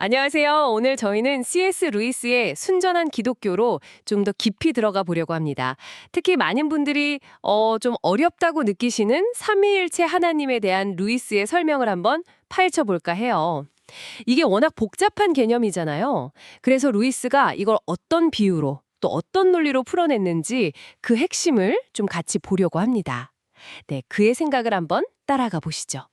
안녕하세요. 오늘 저희는 C.S. 루이스의 순전한 기독교로 좀 더 깊이 들어가 보려고 합니다. 특히 많은 분들이 좀 어렵다고 느끼시는 삼위일체 하나님에 대한 루이스의 설명을 한번 파헤쳐 볼까 해요. 이게 워낙 복잡한 개념이잖아요. 그래서 루이스가 이걸 어떤 비유로 또 어떤 논리로 풀어냈는지 그 핵심을 좀 같이 보려고 합니다. 네, 그의 생각을 한번 따라가 보시죠.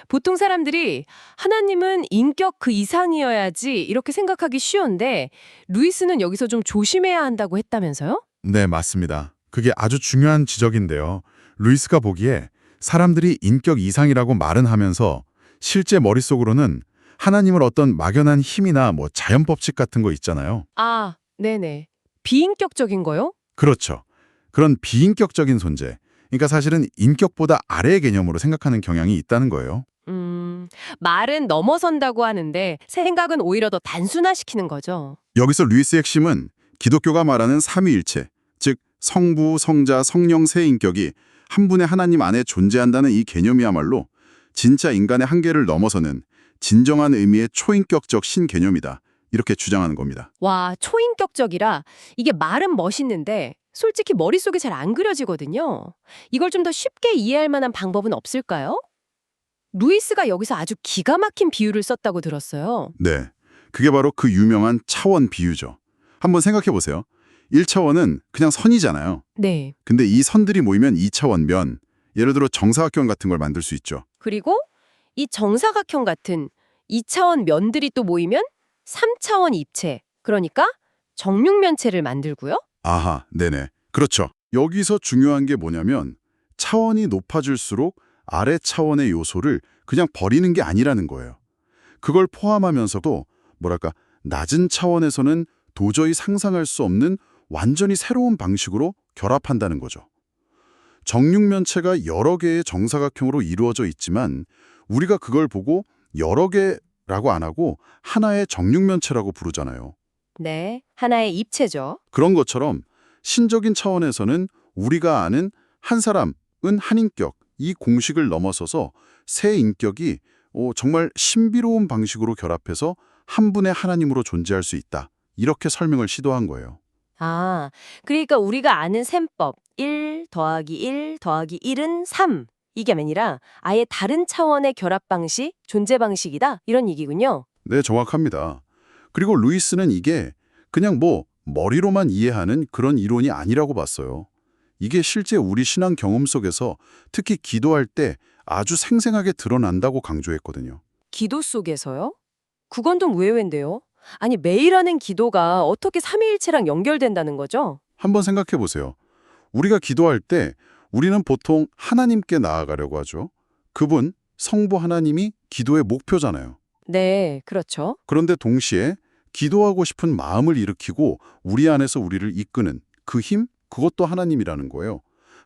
보통 사람들이 하나님은 인격 그 이상이어야지 이렇게 생각하기 쉬운데 루이스는 여기서 좀 조심해야 한다고 했다면서요? 네, 맞습니다. 그게 아주 중요한 지적인데요. 루이스가 보기에 사람들이 인격 이상이라고 말은 하면서 실제 머릿속으로는 하나님을 어떤 막연한 힘이나 자연 법칙 같은 거 있잖아요. 아, 네네. 비인격적인 거요? 그렇죠. 그런 비인격적인 존재. 그러니까 사실은 인격보다 아래의 개념으로 생각하는 경향이 있다는 거예요. 말은 넘어선다고 하는데 생각은 오히려 더 단순화시키는 거죠. 여기서 루이스의 핵심은 기독교가 말하는 삼위일체, 즉 성부, 성자, 성령 세 인격이 한 분의 하나님 안에 존재한다는 이 개념이야말로 진짜 인간의 한계를 넘어서는 진정한 의미의 초인격적 신개념이다. 이렇게 주장하는 겁니다. 와, 초인격적이라 이게 말은 멋있는데 솔직히 머릿속에 잘 안 그려지거든요. 이걸 좀 더 쉽게 이해할 만한 방법은 없을까요? 루이스가 여기서 아주 기가 막힌 비유를 썼다고 들었어요. 네, 그게 바로 그 유명한 차원 비유죠. 한번 생각해 보세요. 1차원은 그냥 선이잖아요. 네. 근데 이 선들이 모이면 2차원 면, 예를 들어 정사각형 같은 걸 만들 수 있죠. 그리고 이 정사각형 같은 2차원 면들이 또 모이면 3차원 입체, 그러니까 정육면체를 만들고요. 아하, 네네. 그렇죠. 여기서 중요한 게 뭐냐면 차원이 높아질수록 아래 차원의 요소를 그냥 버리는 게 아니라는 거예요. 그걸 포함하면서도 낮은 차원에서는 도저히 상상할 수 없는 완전히 새로운 방식으로 결합한다는 거죠. 정육면체가 여러 개의 정사각형으로 이루어져 있지만 우리가 그걸 보고 여러 개라고 안 하고 하나의 정육면체라고 부르잖아요. 네, 하나의 입체죠. 그런 것처럼 신적인 차원에서는 우리가 아는 한 사람은 한 인격, 이 공식을 넘어서서 세 인격이 정말 신비로운 방식으로 결합해서 한 분의 하나님으로 존재할 수 있다. 이렇게 설명을 시도한 거예요. 아, 그러니까 우리가 아는 셈법 1 더하기 1 더하기 1은 3 이게 아니라 아예 다른 차원의 결합 방식, 존재 방식이다 이런 얘기군요. 네, 정확합니다. 그리고 루이스는 이게 그냥 머리로만 이해하는 그런 이론이 아니라고 봤어요. 이게 실제 우리 신앙 경험 속에서 특히 기도할 때 아주 생생하게 드러난다고 강조했거든요. 기도 속에서요? 그건 좀 의외인데요. 아니 매일 하는 기도가 어떻게 삼위일체랑 연결된다는 거죠? 한번 생각해 보세요. 우리가 기도할 때 우리는 보통 하나님께 나아가려고 하죠. 그분, 성부 하나님이 기도의 목표잖아요. 네, 그렇죠. 그런데 동시에 기도하고 싶은 마음을 일으키고 우리 안에서 우리를 이끄는 그 힘, 그것도 하나님이라는 거예요.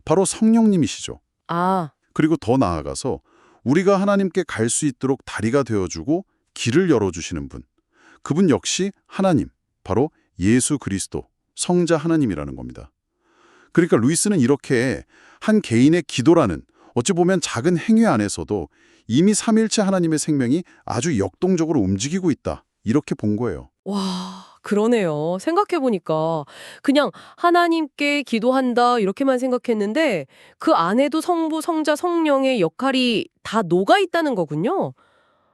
바로 성령님이시죠. 아, 그리고 더 나아가서 우리가 하나님께 갈 수 있도록 다리가 되어주고 길을 열어주시는 분. 그분 역시 하나님, 바로 예수 그리스도, 성자 하나님이라는 겁니다. 그러니까 루이스는 이렇게 한 개인의 기도라는 어찌 보면 작은 행위 안에서도 이미 삼일체 하나님의 생명이 아주 역동적으로 움직이고 있다. 이렇게 본 거예요. 와, 그러네요. 생각해보니까 그냥 하나님께 기도한다 이렇게만 생각했는데 그 안에도 성부, 성자, 성령의 역할이 다 녹아 있다는 거군요.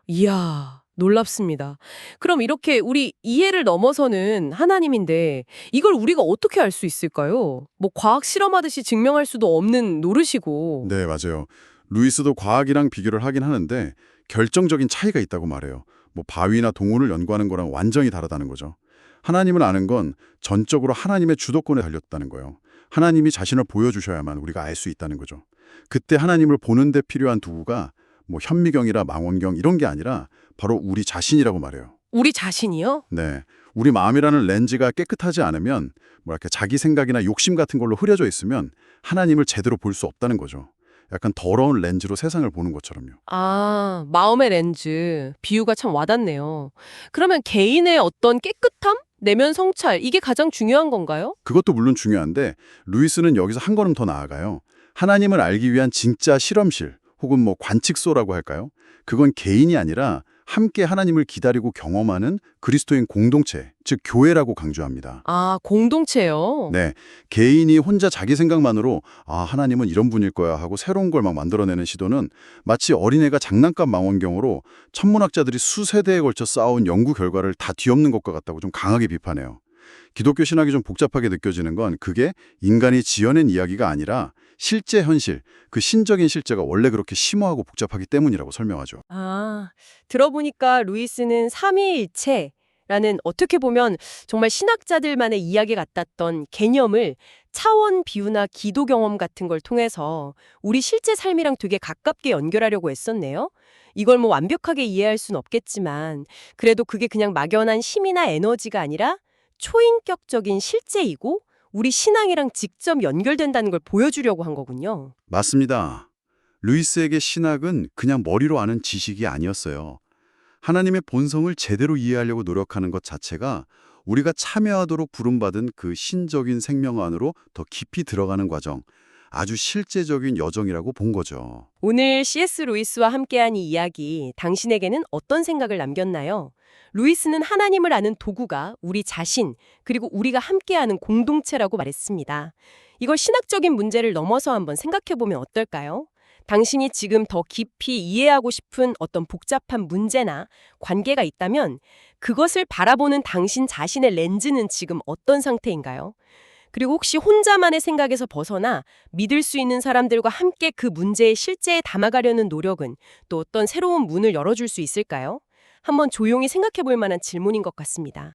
이야, 놀랍습니다. 그럼 이렇게 우리 이해를 넘어서는 하나님인데 이걸 우리가 어떻게 알 수 있을까요? 뭐 과학 실험하듯이 증명할 수도 없는 노릇이고. 네, 맞아요. 루이스도 과학이랑 비교를 하긴 하는데 결정적인 차이가 있다고 말해요. 바위나 동물을 연구하는 거랑 완전히 다르다는 거죠. 하나님을 아는 건 전적으로 하나님의 주도권에 달렸다는 거예요. 하나님이 자신을 보여주셔야만 우리가 알 수 있다는 거죠. 그때 하나님을 보는 데 필요한 도구가 현미경이라 망원경 이런 게 아니라 바로 우리 자신이라고 말해요. 우리 자신이요? 네, 우리 마음이라는 렌즈가 깨끗하지 않으면 자기 생각이나 욕심 같은 걸로 흐려져 있으면 하나님을 제대로 볼 수 없다는 거죠. 약간 더러운 렌즈로 세상을 보는 것처럼요. 아, 마음의 렌즈. 비유가 참 와닿네요. 그러면 개인의 어떤 깨끗함? 내면 성찰, 이게 가장 중요한 건가요? 그것도 물론 중요한데 루이스는 여기서 한 걸음 더 나아가요. 하나님을 알기 위한 진짜 실험실 혹은 관측소라고 할까요? 그건 개인이 아니라 함께 하나님을 기다리고 경험하는 그리스도인 공동체, 즉 교회라고 강조합니다. 아, 공동체요? 네, 개인이 혼자 자기 생각만으로 하나님은 이런 분일 거야 하고 새로운 걸 막 만들어내는 시도는 마치 어린애가 장난감 망원경으로 천문학자들이 수세대에 걸쳐 쌓아온 연구 결과를 다 뒤엎는 것과 같다고 좀 강하게 비판해요. 기독교 신학이 좀 복잡하게 느껴지는 건 그게 인간이 지어낸 이야기가 아니라 실제 현실, 그 신적인 실제가 원래 그렇게 심오하고 복잡하기 때문이라고 설명하죠. 아, 들어보니까 루이스는 삼위일체라는 어떻게 보면 정말 신학자들만의 이야기 같았던 개념을 차원 비유나 기도 경험 같은 걸 통해서 우리 실제 삶이랑 되게 가깝게 연결하려고 했었네요. 이걸 뭐 완벽하게 이해할 순 없겠지만 그래도 그게 그냥 막연한 힘이나 에너지가 아니라 초인격적인 실제이고 우리 신앙이랑 직접 연결된다는 걸 보여주려고 한 거군요. 맞습니다. 루이스에게 신학은 그냥 머리로 아는 지식이 아니었어요. 하나님의 본성을 제대로 이해하려고 노력하는 것 자체가 우리가 참여하도록 부름받은 그 신적인 생명 안으로 더 깊이 들어가는 과정, 아주 실제적인 여정이라고 본 거죠. 오늘 C.S. 루이스와 함께한 이 이야기, 당신에게는 어떤 생각을 남겼나요? 루이스는 하나님을 아는 도구가 우리 자신, 그리고 우리가 함께하는 공동체라고 말했습니다. 이걸 신학적인 문제를 넘어서 한번 생각해보면 어떨까요? 당신이 지금 더 깊이 이해하고 싶은 어떤 복잡한 문제나 관계가 있다면 그것을 바라보는 당신 자신의 렌즈는 지금 어떤 상태인가요? 그리고 혹시 혼자만의 생각에서 벗어나 믿을 수 있는 사람들과 함께 그 문제의 실제에 담아가려는 노력은 또 어떤 새로운 문을 열어줄 수 있을까요? 한번 조용히 생각해 볼 만한 질문인 것 같습니다.